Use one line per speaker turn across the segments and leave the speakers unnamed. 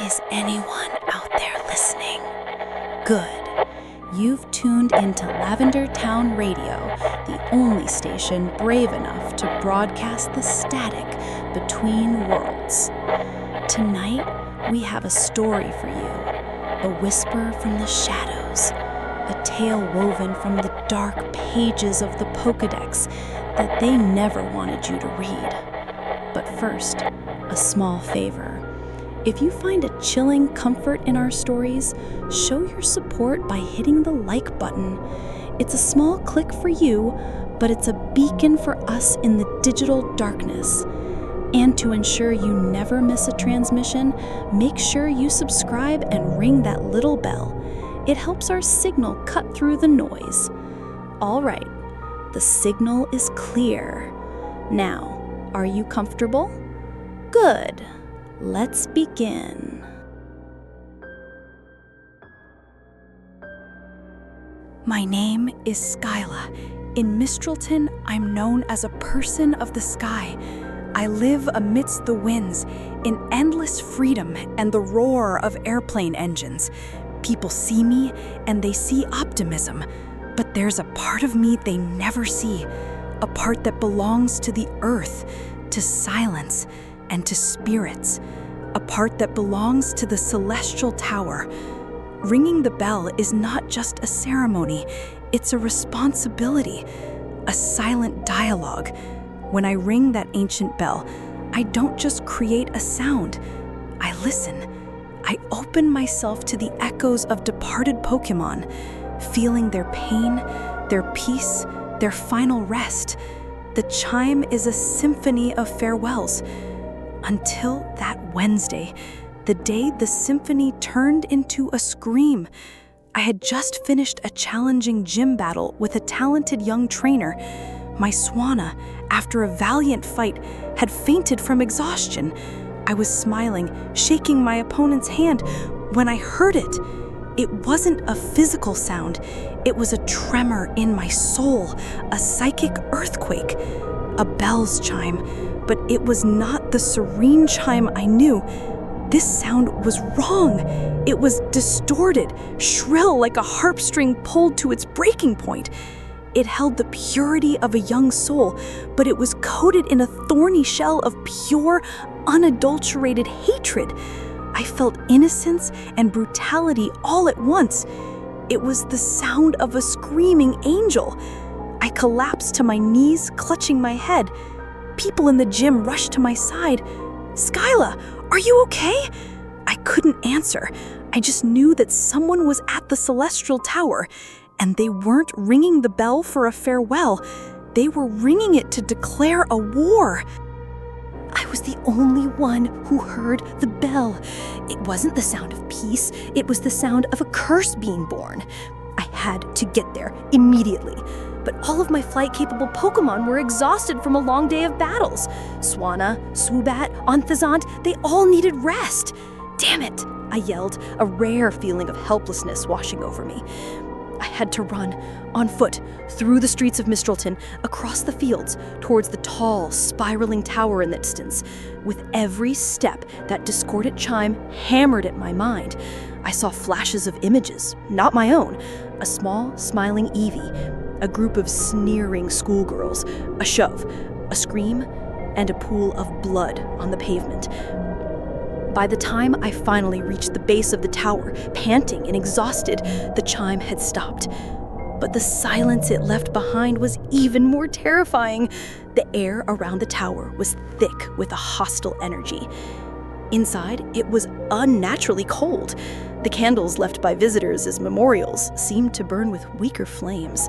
Is anyone out there listening? Good. You've tuned into Lavender Town Radio, the only station brave enough to broadcast the static between worlds. Tonight, we have a story for you, a whisper from the shadows, a tale woven from the dark pages of the Pokédex that they never wanted you to read. But first, a small favor. If you find a chilling comfort in our stories, show your support by hitting the like button. It's a small click for you, but it's a beacon for us in the digital darkness. And to ensure you never miss a transmission, make sure you subscribe and ring that little bell. It helps our signal cut through the noise. All right, the signal is clear. Now, are you comfortable? Good. Let's begin. My name is Skyla. In Mistralton, I'm known as a person of the sky. I live amidst the winds, in endless freedom and the roar of airplane engines. People see me and they see optimism, but there's a part of me they never see, a part that belongs to the earth, to silence, and to spirits, a part that belongs to the celestial tower. Ringing the bell is not just a ceremony, it's a responsibility, a silent dialogue. When I ring that ancient bell, I don't just create a sound, I listen. I open myself to the echoes of departed Pokémon, feeling their pain, their peace, their final rest. The chime is a symphony of farewells. Until that Wednesday, the day the symphony turned into a scream. I had just finished a challenging gym battle with a talented young trainer. My Swanna, after a valiant fight, had fainted from exhaustion. I was smiling, shaking my opponent's hand, when I heard it. It wasn't a physical sound. It was a tremor in my soul, a psychic earthquake, a bell's chime. But it was not the serene chime I knew. This sound was wrong. It was distorted, shrill like a harp string pulled to its breaking point. It held the purity of a young soul, but it was coated in a thorny shell of pure, unadulterated hatred. I felt innocence and brutality all at once. It was the sound of a screaming angel. I collapsed to my knees, clutching my head. People in the gym rushed to my side. "Skyla, are you okay?" I couldn't answer. I just knew that someone was at the Celestial Tower, and they weren't ringing the bell for a farewell. They were ringing it to declare a war. I was the only one who heard the bell. It wasn't the sound of peace. It was the sound of a curse being born. I had to get there immediately. But all of my flight-capable Pokémon were exhausted from a long day of battles. Swanna, Swoobat, Onthazant, they all needed rest. Damn it, I yelled, a rare feeling of helplessness washing over me. I had to run, on foot, through the streets of Mistralton, across the fields, towards the tall, spiraling tower in the distance. With every step, that discordant chime hammered at my mind. I saw flashes of images, not my own. A small, smiling Eevee, a group of sneering schoolgirls, a shove, a scream, and a pool of blood on the pavement. By the time I finally reached the base of the tower, panting and exhausted, the chime had stopped. But the silence it left behind was even more terrifying. The air around the tower was thick with a hostile energy. Inside, it was unnaturally cold. The candles left by visitors as memorials seemed to burn with weaker flames.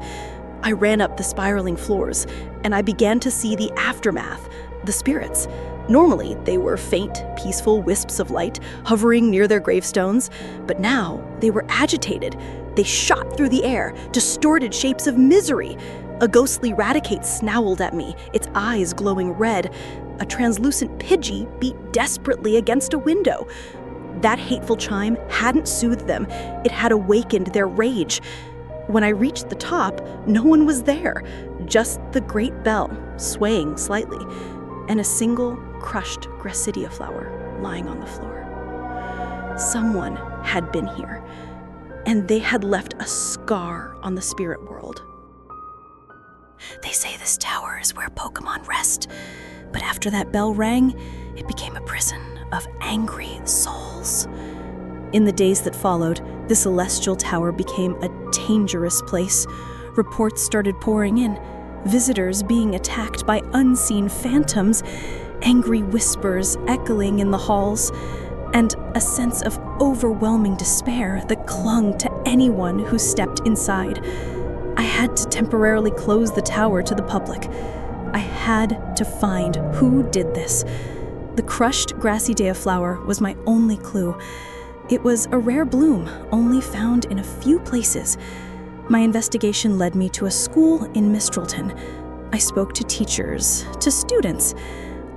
I ran up the spiraling floors, and I began to see the aftermath, the spirits. Normally, they were faint, peaceful wisps of light hovering near their gravestones, but now they were agitated. They shot through the air, distorted shapes of misery. A ghostly Raticate snarled at me, its eyes glowing red. A translucent Pidgey beat desperately against a window. That hateful chime hadn't soothed them. It had awakened their rage. When I reached the top, no one was there, just the great bell, swaying slightly, and a single crushed Gracidia flower lying on the floor. Someone had been here, and they had left a scar on the spirit world. They say this tower is where Pokémon rest, but after that bell rang, it became a prison of angry souls. In the days that followed, the Celestial Tower became a dangerous place. Reports started pouring in, visitors being attacked by unseen phantoms, angry whispers echoing in the halls, and a sense of overwhelming despair that clung to anyone who stepped inside. I had to temporarily close the tower to the public. I had to find who did this. The crushed Gracidea flower was my only clue. It was a rare bloom, only found in a few places. My investigation led me to a school in Mistralton. I spoke to teachers, to students.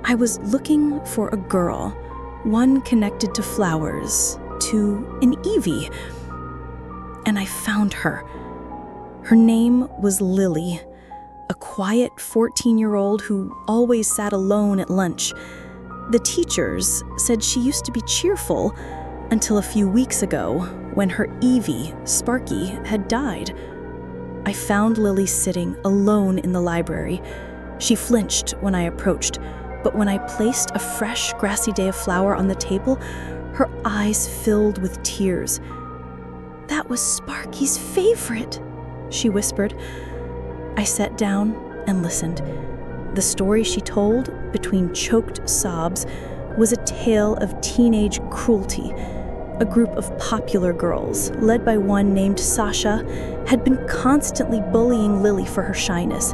I was looking for a girl, one connected to flowers, to an Eevee. And I found her. Her name was Lily, a quiet 14-year-old who always sat alone at lunch. The teachers said she used to be cheerful until a few weeks ago when her Eevee, Sparky, had died. I found Lily sitting alone in the library. She flinched when I approached, but when I placed a fresh Gracidea flower on the table, her eyes filled with tears. "That was Sparky's favorite," she whispered. I sat down and listened. The story she told, between choked sobs, was a tale of teenage cruelty. A group of popular girls, led by one named Sasha, had been constantly bullying Lily for her shyness.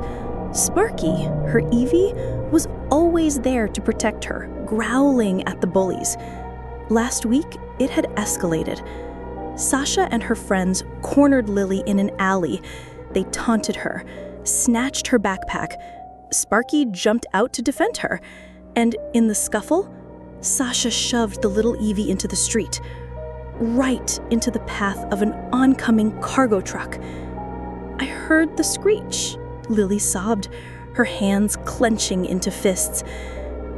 Sparky, her Eevee, was always there to protect her, growling at the bullies. Last week, it had escalated. Sasha and her friends cornered Lily in an alley. They taunted her, snatched her backpack. Sparky jumped out to defend her, and in the scuffle, Sasha shoved the little Eevee into the street, right into the path of an oncoming cargo truck. I heard the screech. Lily sobbed, her hands clenching into fists.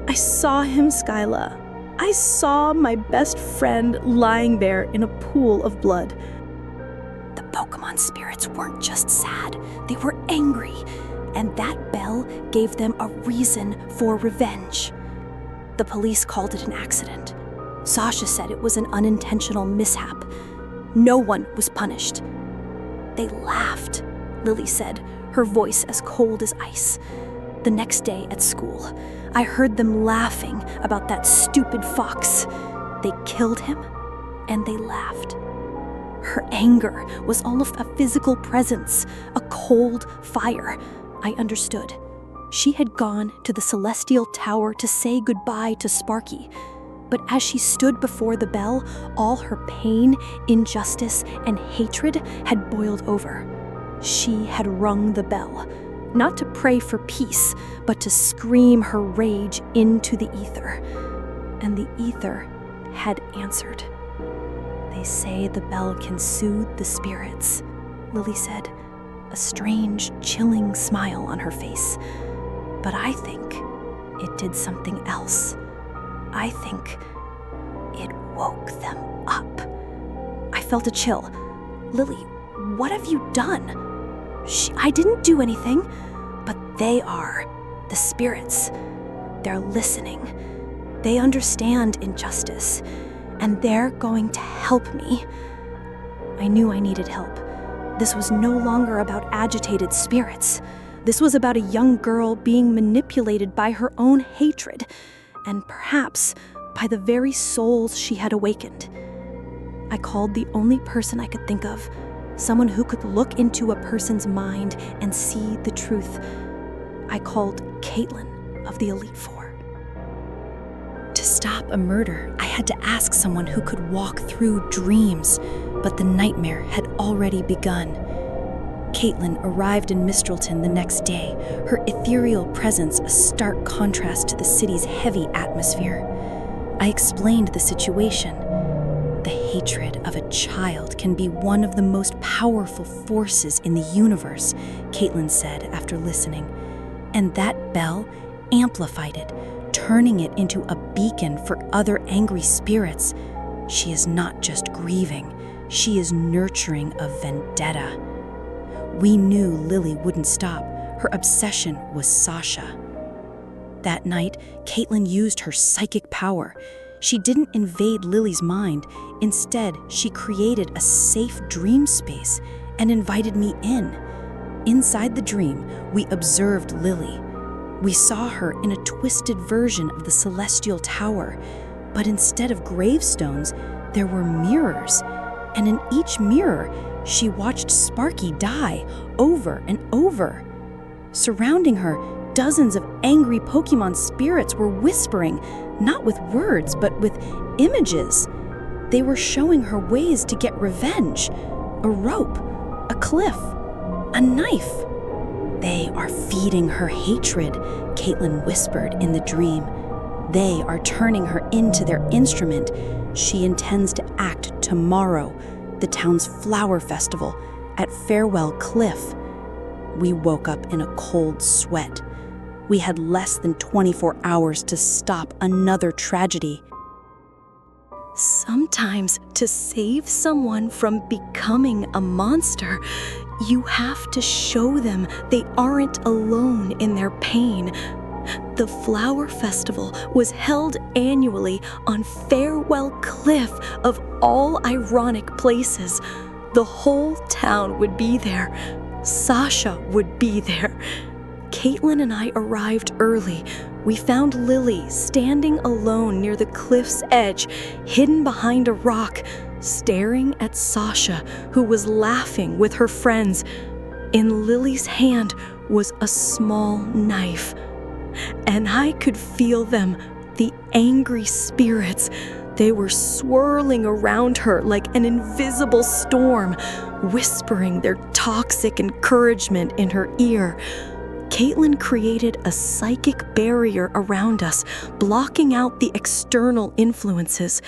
I saw him, Skyla. I saw my best friend lying there in a pool of blood. The Pokémon spirits weren't just sad, they were angry, and that bell gave them a reason for revenge. The police called it an accident. Sasha said it was an unintentional mishap. No one was punished. They laughed, Lily said, her voice as cold as ice. The next day at school, I heard them laughing about that stupid fox. They killed him, and they laughed. Her anger was almost a physical presence, a cold fire. I understood. She had gone to the Celestial Tower to say goodbye to Sparky. But as she stood before the bell, all her pain, injustice, and hatred had boiled over. She had rung the bell, not to pray for peace, but to scream her rage into the ether. And the ether had answered. They say the bell can soothe the spirits, Lily said, a strange, chilling smile on her face. But I think it did something else. I think it woke them up. I felt a chill. Lily, what have you done? I didn't do anything, but they are. The spirits. They're listening. They understand injustice, and they're going to help me. I knew I needed help. This was no longer about agitated spirits. This was about a young girl being manipulated by her own hatred, and perhaps by the very souls she had awakened. I called the only person I could think of, someone who could look into a person's mind and see the truth. I called Caitlin of the Elite Four. To stop a murder, I had to ask someone who could walk through dreams, but the nightmare had already begun. Caitlin arrived in Mistralton the next day, her ethereal presence a stark contrast to the city's heavy atmosphere. I explained the situation. The hatred of a child can be one of the most powerful forces in the universe, Caitlin said after listening. And that bell amplified it, turning it into a beacon for other angry spirits. She is not just grieving, she is nurturing a vendetta. We knew Lily wouldn't stop. Her obsession was Sasha. That night, Caitlin used her psychic power. She didn't invade Lily's mind. Instead, she created a safe dream space and invited me in. Inside the dream, we observed Lily. We saw her in a twisted version of the Celestial Tower, but instead of gravestones, there were mirrors. And in each mirror, she watched Sparky die over and over. Surrounding her, dozens of angry Pokémon spirits were whispering, not with words, but with images. They were showing her ways to get revenge. A rope, a cliff, a knife. They are feeding her hatred, Caitlin whispered in the dream. They are turning her into their instrument. She intends to act tomorrow, the town's flower festival, at Farewell Cliff. We woke up in a cold sweat. We had less than 24 hours to stop another tragedy. Sometimes, to save someone from becoming a monster, you have to show them they aren't alone in their pain. The Flower Festival was held annually on Farewell Cliff, of all ironic places. The whole town would be there. Sasha would be there. Caitlin and I arrived early. We found Lily standing alone near the cliff's edge, hidden behind a rock, staring at Sasha, who was laughing with her friends. In Lily's hand was a small knife, and I could feel them, the angry spirits. They were swirling around her like an invisible storm, whispering their toxic encouragement in her ear. Caitlin created a psychic barrier around us, blocking out the external influences.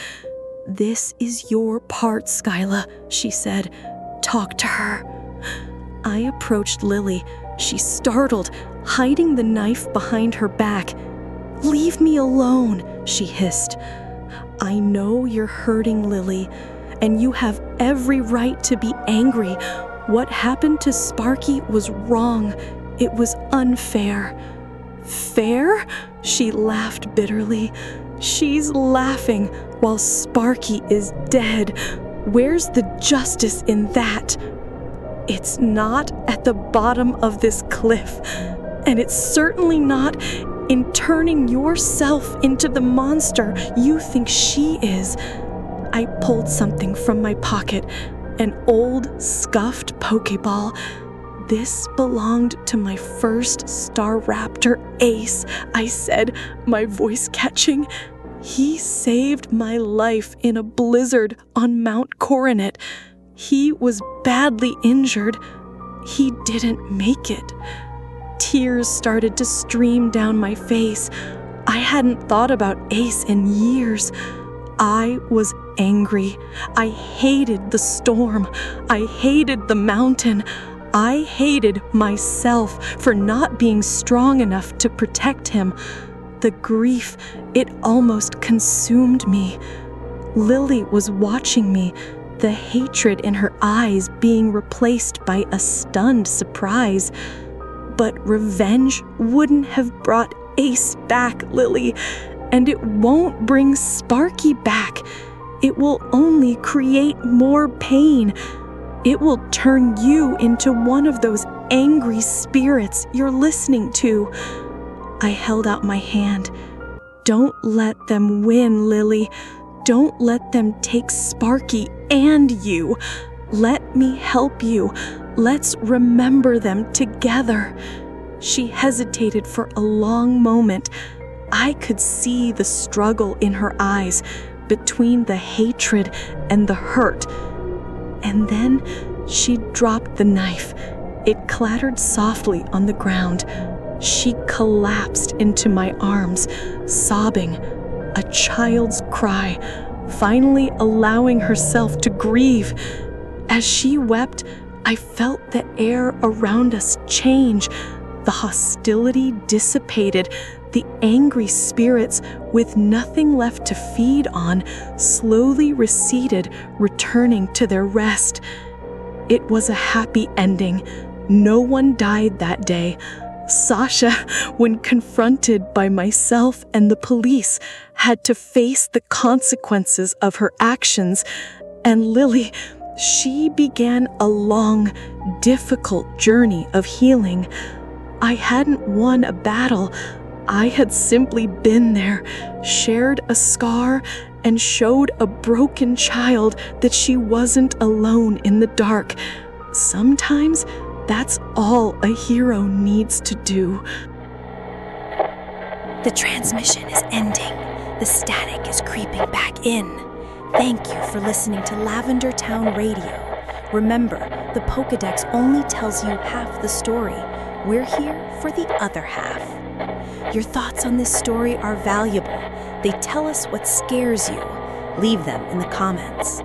"This is your part, Skyla," she said. "Talk to her." I approached Lily. She startled, hiding the knife behind her back. "Leave me alone," she hissed. "I know you're hurting, Lily, and you have every right to be angry. What happened to Sparky was wrong. It was unfair." "Fair?" She laughed bitterly. "She's laughing while Sparky is dead. Where's the justice in that? It's not at the bottom of this cliff, and it's certainly not in turning yourself into the monster you think she is." I pulled something from my pocket, an old, scuffed Pokeball. "This belonged to my first Star Raptor, Ace," I said, my voice catching. "He saved my life in a blizzard on Mount Coronet. He was badly injured. He didn't make it." Tears started to stream down my face. I hadn't thought about Ace in years. I was angry. I hated the storm. I hated the mountain. I hated myself for not being strong enough to protect him. The grief, it almost consumed me. Lily was watching me, the hatred in her eyes being replaced by a stunned surprise. "But revenge wouldn't have brought Ace back, Lily, and it won't bring Sparky back. It will only create more pain. It will turn you into one of those angry spirits you're listening to." I held out my hand. "Don't let them win, Lily. Don't let them take Sparky and you. Let me help you. Let's remember them together." She hesitated for a long moment. I could see the struggle in her eyes between the hatred and the hurt. And then she dropped the knife. It clattered softly on the ground. She collapsed into my arms, sobbing, a child's cry, finally allowing herself to grieve. As she wept, I felt the air around us change. The hostility dissipated.
The angry spirits, with nothing left to feed on, slowly receded, returning to their rest. It was a happy ending. No one died that day. Sasha, when confronted by myself and the police, had to face the consequences of her actions. And Lily, she began a long, difficult journey of healing. I hadn't won a battle. I had simply been there, shared a scar, and showed a broken child that she wasn't alone in the dark. Sometimes that's all a hero needs to do.
The transmission is ending. The static is creeping back in. Thank you for listening to Lavender Town Radio. Remember, the Pokédex only tells you half the story. We're here for the other half. Your thoughts on this story are valuable. They tell us what scares you. Leave them in the comments.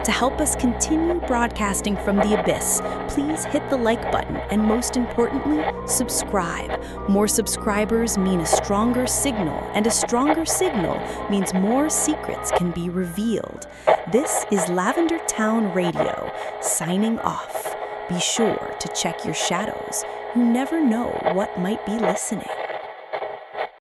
To help us continue broadcasting from the abyss, please hit the like button and, most importantly, subscribe. More subscribers mean a stronger signal, and a stronger signal means more secrets can be revealed. This is Lavender Town Radio, signing off. Be sure to check your shadows. You never know what might be listening.